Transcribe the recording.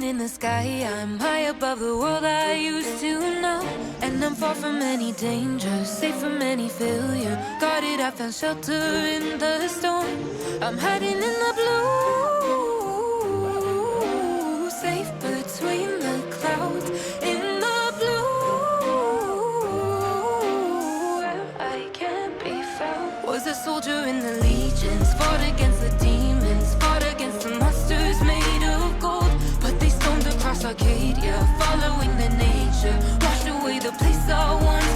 in the sky. I'm high above the world I used to know, and I'm far from any danger, safe from any failure. Guarded, I found shelter in the storm. I'm hiding in the blue, safe between the clouds. In the blue, where I can't be found. Was a soldier in the legions, fought against the demons, fought against the monsters made of gold. But they stormed across Arcadia, following the nature, washed away the place I wanted.